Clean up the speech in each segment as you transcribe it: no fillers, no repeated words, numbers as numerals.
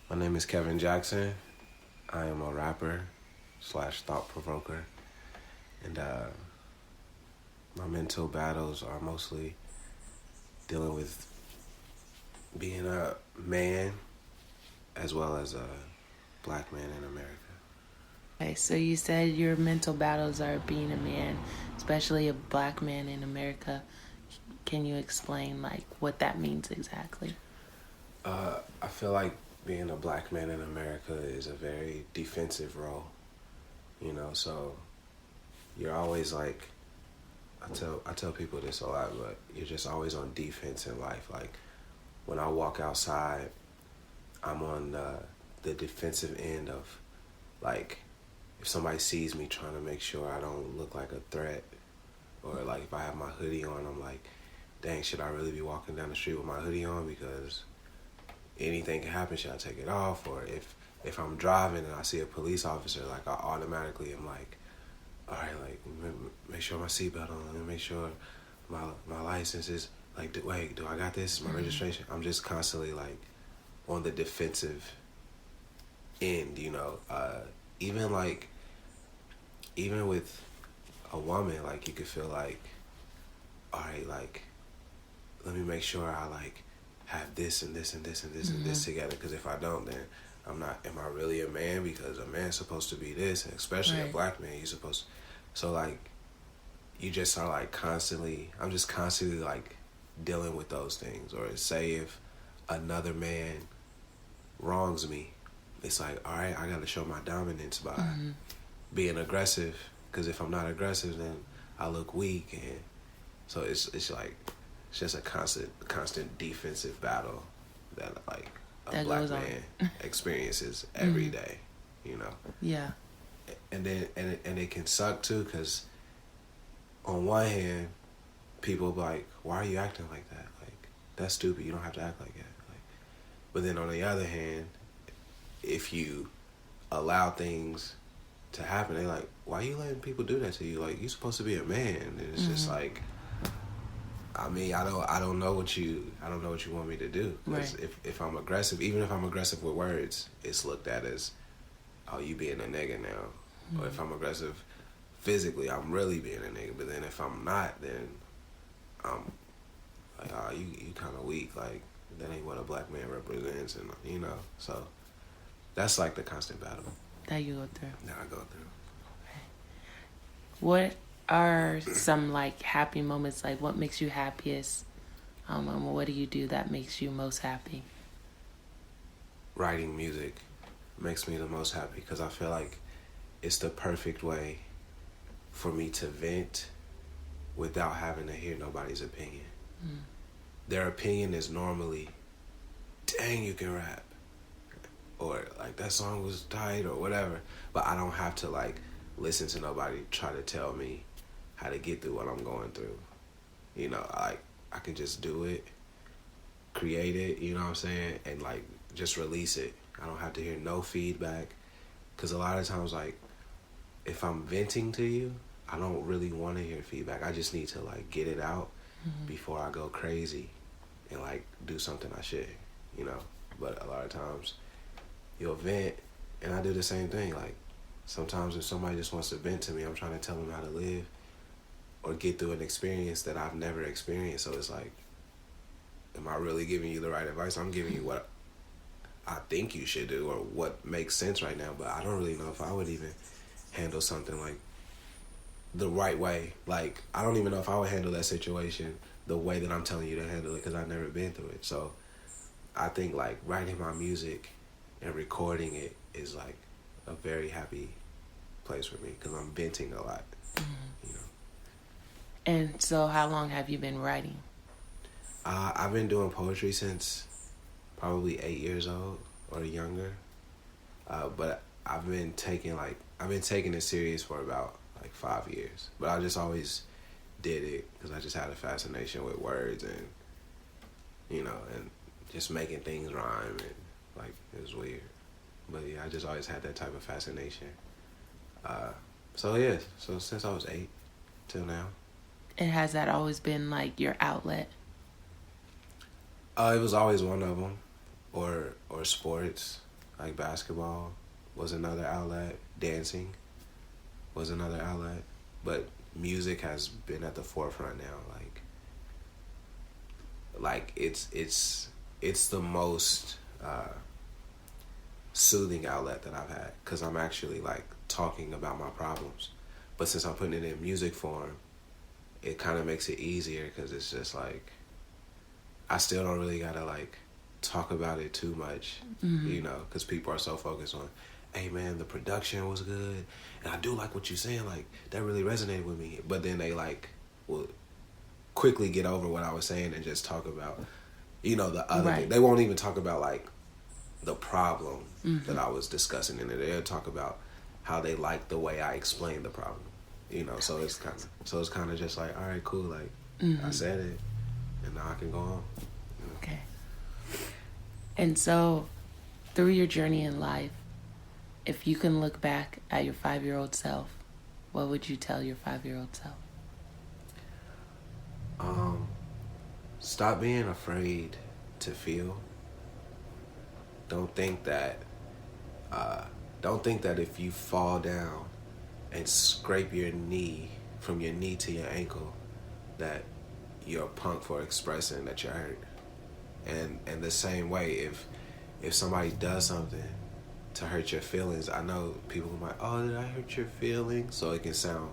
My name is Kevin Jackson. I am a rapper slash thought provoker, and my mental battles are mostly dealing with being a man as well as a black man in America. Okay, so you said your mental battles are being a man, especially a black man in America. Can you explain like what that means exactly? I feel like being a black man in America is a very defensive role, so you're always like I tell people this a lot, but you're just always on defense in life. Like when I walk outside, I'm on the defensive end of like if somebody sees me trying to make sure I don't look like a threat, or like if I have my hoodie on, I'm like, dang, should I really be walking down the street with my hoodie on because anything can happen? Should I take it off? Or if I'm driving and I see a police officer, like I automatically am like, all right, like make sure my seatbelt on. Let me make sure my license is like. Wait, do I got this? My registration. I'm just constantly like on the defensive end. Even like even with a woman, like you could feel like, all right, like let me make sure I like have this and this and this and this and this together. Because if I don't, then I'm not. Am I really a man? Because a man's supposed to be this, and especially a black man, you're supposed. So like, you just are like constantly. I'm just constantly like dealing with those things. Or say if another man wrongs me, it's like, all right, I got to show my dominance by being aggressive. Because if I'm not aggressive, then I look weak, and so it's like it's just a constant defensive battle that like a That black goes on. man experiences every day, you know. Yeah. And then and it can suck too, because on one hand, people be like, why are you acting like that? Like that's stupid. You don't have to act like that. Like, but then on the other hand, if you allow things to happen, they like, why are you letting people do that to you? Like you're supposed to be a man. And it's just like, I mean, I don't know what you want me to do. Because if I'm aggressive, even if I'm aggressive with words, it's looked at as, oh, you being a nigga now. Or if I'm aggressive physically, I'm really being a nigga. But then if I'm not, then I'm like, oh, you kind of weak. Like that ain't what a black man represents, and so that's like the constant battle That you go through. that I go through. What are some like happy moments? Like what makes you happiest? And what do you do that makes you most happy? Writing music makes me the most happy because I feel like it's the perfect way for me to vent without having to hear nobody's opinion. Their opinion is normally, dang, you can rap, or like that song was tight or whatever, but I don't have to like listen to nobody try to tell me how to get through what I'm going through. I can just do it, create it, you know what I'm saying, and like just release it. I don't have to hear no feedback, because a lot of times, like, if I'm venting to you, I don't really want to hear feedback. I just need to like get it out before I go crazy and like do something I should, But a lot of times you'll vent, and I do the same thing. Like sometimes if somebody just wants to vent to me, I'm trying to tell them how to live or get through an experience that I've never experienced. So it's like, am I really giving you the right advice? I'm giving you what I think you should do or what makes sense right now, but I don't really know if I would even handle something like the right way. Like, I don't even know if I would handle that situation the way that I'm telling you to handle it, because I've never been through it. So I think like writing my music and recording it is like a very happy place for me, because I'm venting a lot, And so how long have you been writing? I've been doing poetry since probably 8 years old or younger, but I've been taking it serious for about like 5 years. But I just always did it because I just had a fascination with words and and just making things rhyme, and like it was weird. But yeah, I just always had that type of fascination. So since I was 8 till now. And has that always been like your outlet? It was always one of them, or sports. Like basketball was another outlet. Dancing was another outlet. But music has been at the forefront now. Like it's the most soothing outlet that I've had, because I'm actually like talking about my problems. But since I'm putting it in music form, it kind of makes it easier, because it's just like I still don't really gotta like talk about it too much, you know, because people are so focused on, hey man, the production was good, and I do like what you're saying, like that really resonated with me. But then they like will quickly get over what I was saying and just talk about, you know, the other thing. They won't even talk about like the problem that I was discussing in it. They'll talk about how they like the way I explained the problem, you know. So it's kind of just like, all right, cool, like I said it, and now I can go on. You know? Okay. And so, through your journey in life, if you can look back at your 5-year-old self, what would you tell your 5-year-old self? Stop being afraid to feel. Don't think that if you fall down and scrape your knee from your knee to your ankle, that you're a punk for expressing that you're hurt. And the same way, if somebody does something to hurt your feelings, I know people might, oh, did I hurt your feelings? So it can sound,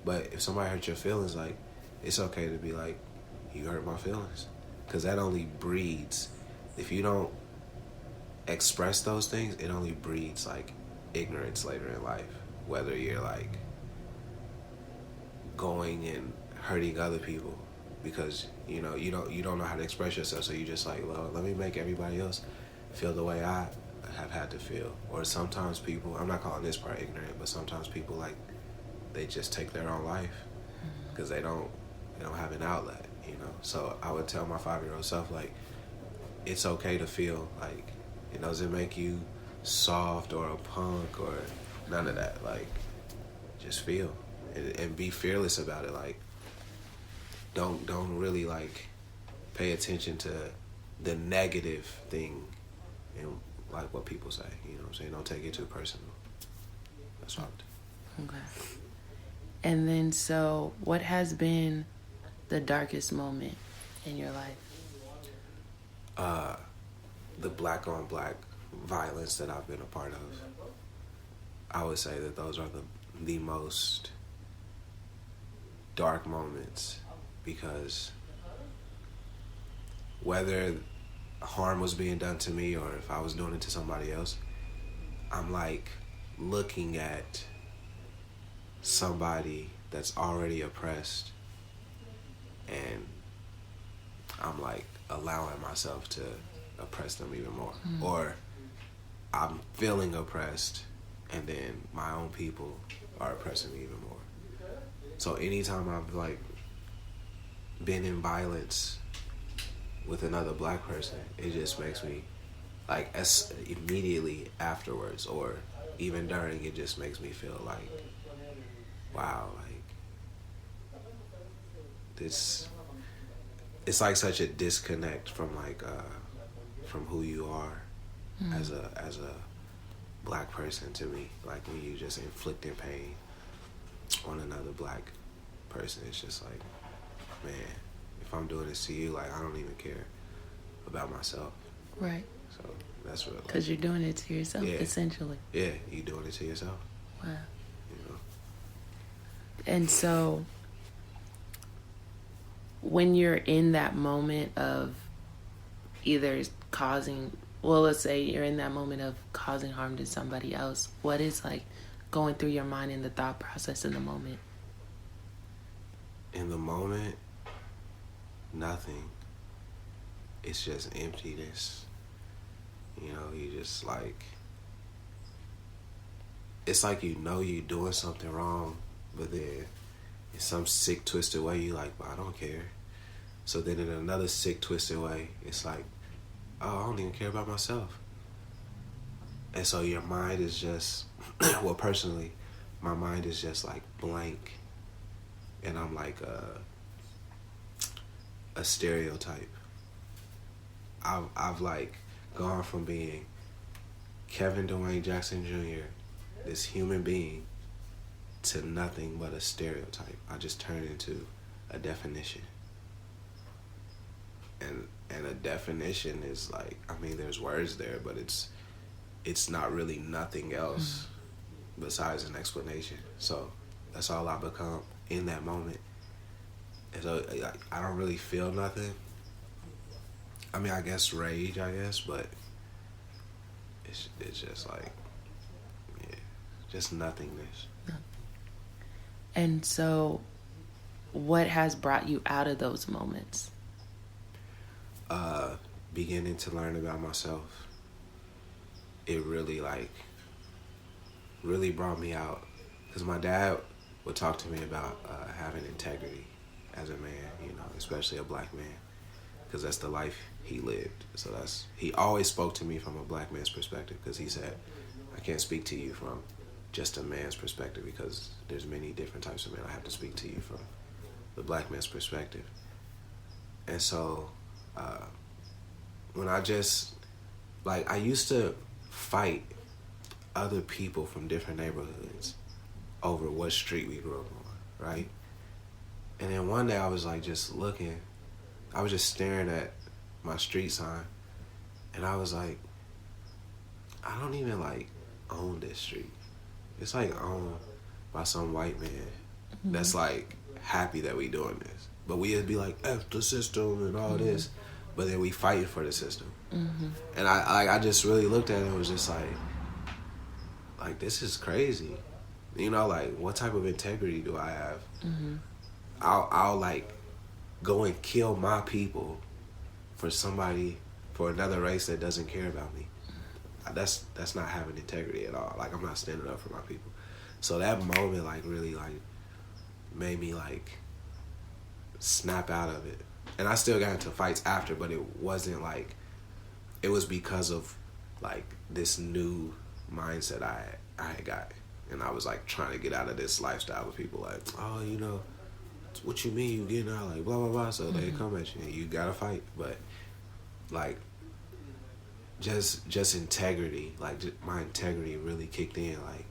but if somebody hurt your feelings, like, it's okay to be like, you hurt my feelings, because that only breeds, if you don't express those things, it only breeds like ignorance later in life, whether you're like going and hurting other people because you know you don't know how to express yourself, so you just like, well, let me make everybody else feel the way I have had to feel. Or sometimes people, I'm not calling this part ignorant, but sometimes people like, they just take their own life because they don't have an outlet, you know. So I would tell my 5-year-old self, like, it's okay to feel. Like, it doesn't make you soft or a punk or none of that. Like, just feel and be fearless about it. Like, don't really like pay attention to the negative thing and like what people say. You know what I'm saying? Don't take it too personal. That's what I would do. Okay. And then, so what has been the darkest moment in your life? The black on black violence that I've been a part of. I would say that those are the most dark moments, because whether harm was being done to me or if I was doing it to somebody else, I'm like looking at somebody that's already oppressed, and I'm like allowing myself to oppress them even more. Or I'm feeling oppressed, and then my own people are oppressing me even more. So anytime I've like been in violence with another black person, it just makes me like, as immediately afterwards or even during, it just makes me feel like, wow, like this, it's like such a disconnect from like from who you are as a black person to me. Like, when you just inflicting pain on another black person, it's just like, man, if I'm doing this to you, like, I don't even care about myself. Right. So that's what, Because you're doing it to yourself, essentially. Yeah, you doing it to yourself. Wow. You know. And so, when you're in that moment of either causing, well, let's say you're in that moment of causing harm to somebody else, what is like going through your mind in the thought process in the moment? In the moment, nothing. It's just emptiness. You know, you just like, it's like, you know, you're doing something wrong, but then in some sick, twisted way, you like, well, I don't care. So then in another sick, twisted way, it's like, oh, I don't even care about myself. And so your mind is just, well, personally, my mind is just like blank. And I'm like a stereotype. I've like gone from being Kevin Dwayne Jackson Jr., this human being, to nothing but a stereotype. I just turned into a definition. And a definition is like, I mean, there's words there, but it's not really nothing else besides an explanation. So that's all I become in that moment. And so I don't really feel nothing. I mean, I guess rage, but it's just like, yeah, just nothingness. And so, what has brought you out of those moments? Beginning to learn about myself. It really brought me out, because my dad would talk to me about having integrity as a man, you know, especially a black man, because that's the life he lived. So he always spoke to me from a black man's perspective, because he said, I can't speak to you from just a man's perspective, because there's many different types of men. I have to speak to you from the black man's perspective. And so when I used to fight other people from different neighborhoods over what street we grew up on, right? And then one day I was like just looking, I was just staring at my street sign, and I was like, I don't even like own this street. It's like owned by some white man that's like happy that we doing this. But we'd be like, F the system and all this, but then we fighting for the system. And I just really looked at it and was just like this is crazy. You know, like, what type of integrity do I have? I'll like go and kill my people for another race that doesn't care about me. That's not having integrity at all. Like, I'm not standing up for my people. So that moment like really like made me like snap out of it. And I still got into fights after, but it wasn't like, it was because of like this new mindset I had got. And I was like trying to get out of this lifestyle with people like, oh, you know, what you mean you getting out, like blah blah blah. So they come at you and you gotta fight. But like just integrity, like my integrity really kicked in. Like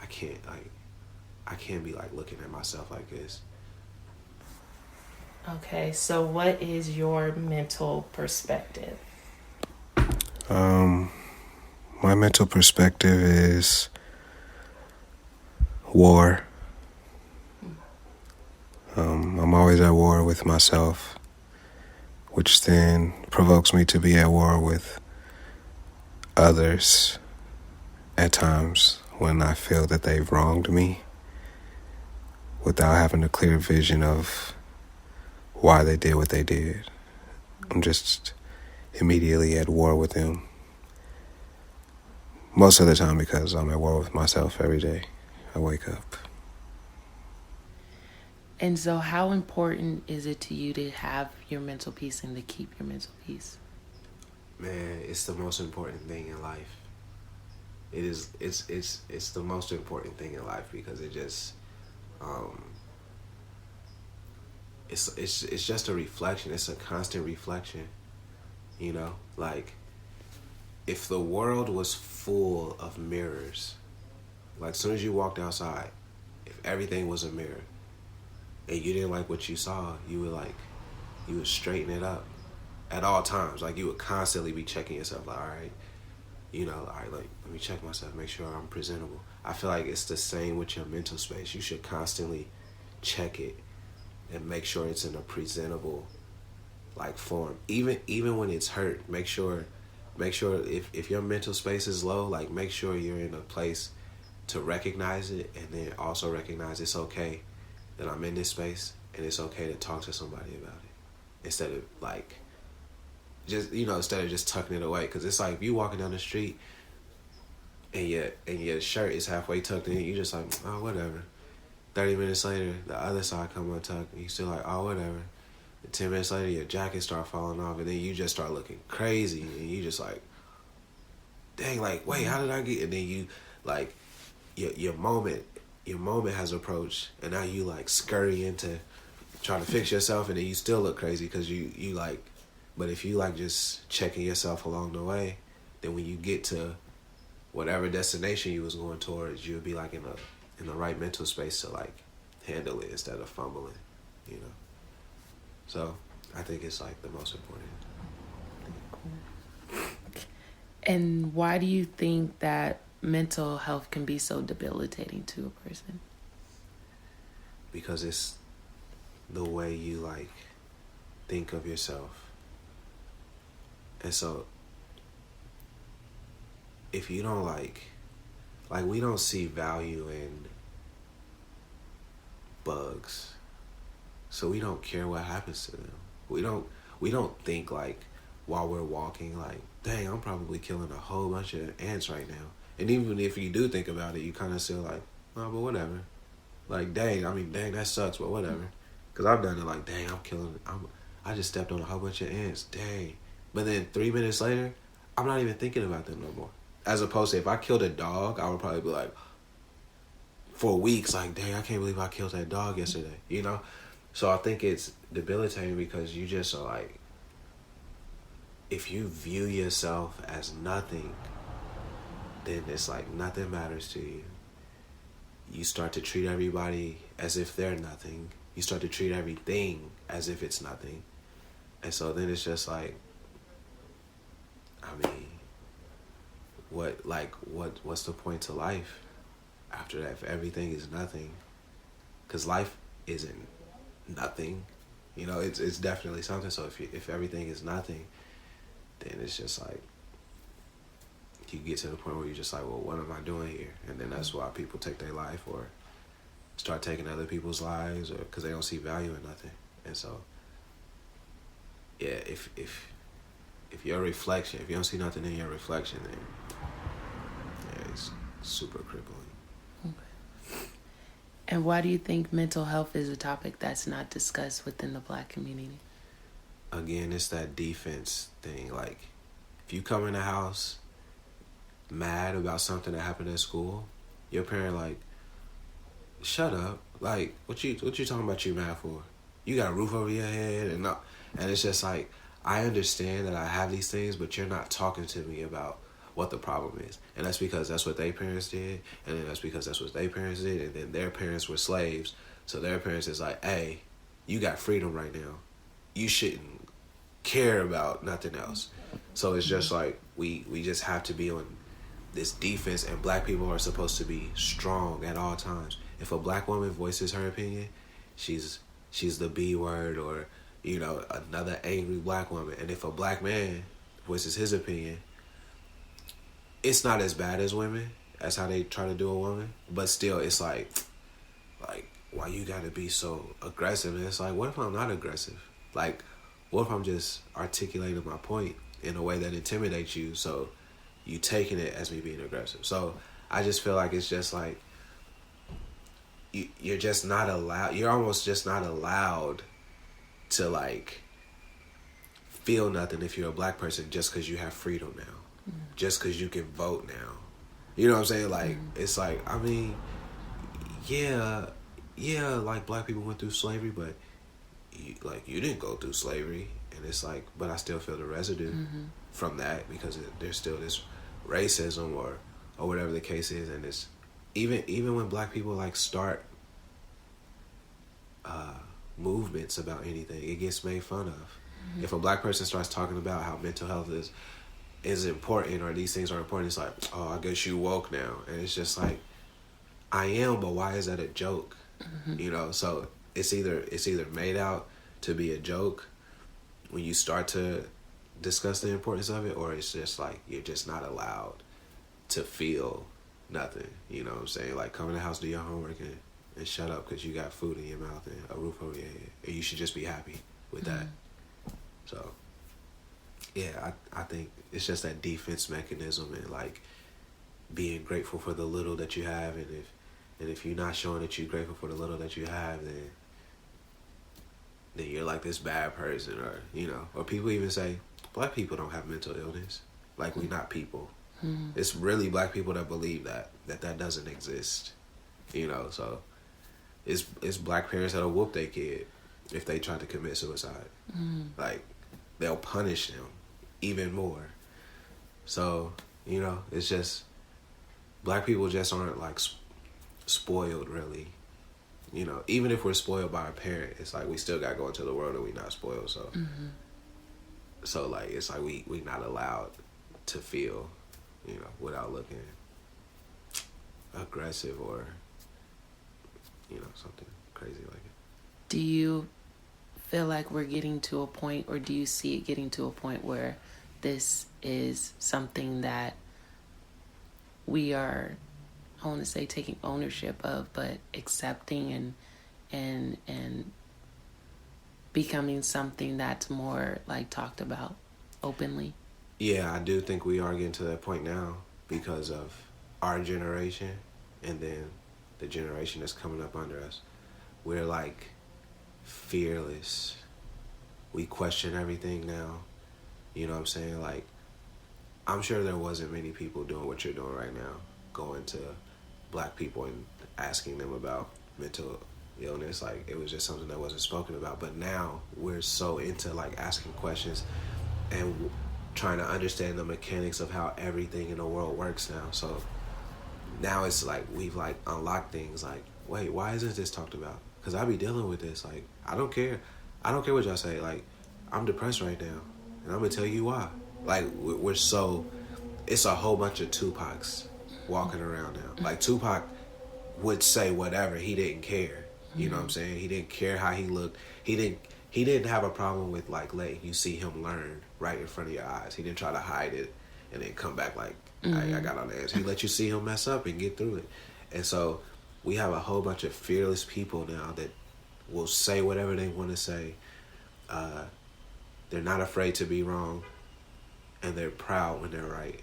I can't be like looking at myself like this. Okay, so what is your mental perspective? My mental perspective is war. I'm always at war with myself, which then provokes me to be at war with others at times when I feel that they've wronged me, without having a clear vision of why they did what they did. I'm just immediately at war with them. Most of the time because I'm at war with myself every day. I wake up. And so how important is it to you to have your mental peace and to keep your mental peace? Man, it's the most important thing in life. It's the most important thing in life, because it just it's just a reflection. It's a constant reflection. You know, like if the world was full of mirrors, like as soon as you walked outside, if everything was a mirror and you didn't like what you saw, you would straighten it up at all times. Like you would constantly be checking yourself, like, all right, like let me check myself, make sure I'm presentable. I feel like it's the same with your mental space. You should constantly check it and make sure it's in a presentable like form. Even when it's hurt, make sure if your mental space is low, like make sure you're in a place to recognize it, and then also recognize it's okay that I'm in this space, and it's okay to talk to somebody about it, instead of like instead of just tucking it away. Because it's like if you walking down the street and your shirt is halfway tucked in, you just like, oh, whatever. 30 minutes later, the other side come untucked, and you still like, oh, whatever. And 10 minutes later, your jacket start falling off, and then you just start looking crazy, and you just like, dang, like, wait, how did I get? And then you like your moment has approached, and now you like scurry into trying to fix yourself, and then you still look crazy because you like. But if you like just checking yourself along the way, then when you get to whatever destination you was going towards, you would be like in the right mental space to like handle it instead of fumbling, you know. So I think it's like the most important. And why do you think that mental health can be so debilitating to a person? Because it's the way you like think of yourself. And so if you don't like we don't see value in bugs. So we don't care what happens to them. We don't think like while we're walking like, dang, I'm probably killing a whole bunch of ants right now. And even if you do think about it, you kind of still like, oh, but whatever. Like, dang, that sucks, but whatever. Because I've done it like, dang, I just stepped on a whole bunch of ants, dang. But then 3 minutes later, I'm not even thinking about them no more. As opposed to if I killed a dog, I would probably be like, for weeks, like, dang, I can't believe I killed that dog yesterday, you know? So I think it's debilitating because you just are like, if you view yourself as nothing, then it's like nothing matters to you. You start to treat everybody as if they're nothing. You start to treat everything as if it's nothing. And so then it's just like, I mean, what's the point to life after that if everything is nothing? Because life isn't nothing. You know, it's definitely something. So if everything is nothing, then it's just like, you get to the point where you're just like, well, what am I doing here? And then that's why people take their life or start taking other people's lives, or because they don't see value in nothing. And so, yeah, if your reflection, if you don't see nothing in your reflection, then yeah, it's super crippling. Okay. And why do you think mental health is a topic that's not discussed within the Black community? Again, it's that defense thing. Like, if you come in the house mad about something that happened at school, your parent like, shut up. Like, what you talking about you mad for? You got a roof over your head and not. And it's just like, I understand that I have these things, but you're not talking to me about what the problem is. And that's because that's what their parents did, and then that's because that's what their parents did, and then their parents were slaves. So their parents is like, hey, you got freedom right now. You shouldn't care about nothing else. So it's just like, we just have to be on this defense, and Black people are supposed to be strong at all times. If a Black woman voices her opinion, she's the B word, or, you know, another angry Black woman. And if a Black man voices his opinion, it's not as bad as women, as how they try to do a woman, but still it's like why you gotta be so aggressive? And it's like, what if I'm not aggressive? Like, what if I'm just articulating my point in a way that intimidates you, so you taking it as me being aggressive? So I just feel like it's just like, you're just not allowed, you're almost just not allowed to like feel nothing if you're a Black person, just because you have freedom now. Just because you can vote now. You know what I'm saying? Like, it's like, I mean, yeah, like, Black people went through slavery, but you didn't go through slavery. And it's like, but I still feel the residue from that, because there's still this racism or whatever the case is. And it's even when Black people like start movements about anything, it gets made fun of. If a Black person starts talking about how mental health is important, or these things are important, it's like, oh, I guess you woke now. And it's just like, I am, but why is that a joke? You know, so it's either made out to be a joke when you start to discuss the importance of it, or it's just like, you're just not allowed to feel nothing. You know what I'm saying? Like, come in the house, do your homework, and shut up because you got food in your mouth and a roof over your head, and you should just be happy with that. So yeah, I think it's just that defense mechanism, and like being grateful for the little that you have, and if you're not showing that you're grateful for the little that you have, then you're like this bad person, or, you know, or people even say Black people don't have mental illness, like we not people. It's really Black people that believe that doesn't exist, you know. So it's Black parents that'll whoop their kid if they try to commit suicide. Like, they'll punish them even more. So, you know, it's just, black people just aren't like spoiled really. Even if we're spoiled by a parent, it's like we still got to go into the world and we not spoiled. So, so like it's like we not allowed to feel, without looking aggressive or something crazy like it. Do you feel like we're getting to a point, or do you see it getting to a point where this is something that we are, I want to say, taking ownership of, but accepting and becoming something that's more like talked about openly? Yeah, I do think we are getting to that point now because of our generation and then the generation that's coming up under us. We're like fearless. We question everything now. You know what I'm saying? Like, I'm sure there wasn't many people doing what you're doing right now, going to black people and asking them about mental illness. Like, it was just something that wasn't spoken about. But now we're so into like asking questions and trying to understand the mechanics of how everything in the world works now. So now it's like we've like unlocked things like, wait, why isn't this talked about? Because I be dealing with this. Like, I don't care what y'all say. Like, I'm depressed right now and I'm gonna tell you why. Like, we're so, it's a whole bunch of Tupacs walking around now. Like, Tupac would say whatever, he didn't care. You know what I'm saying? He didn't care how he looked. He didn't have a problem with like letting you see him learn right in front of your eyes. He didn't try to hide it and then come back like, I got on the edge. He let you see him mess up and get through it. And so we have a whole bunch of fearless people now that will say whatever they want to say. They're not afraid to be wrong, and they're proud when they're right.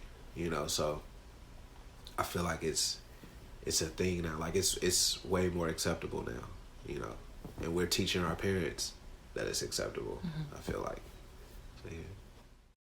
So I feel like it's a thing now. Like, it's way more acceptable now. And we're teaching our parents that it's acceptable. I feel like. So, yeah.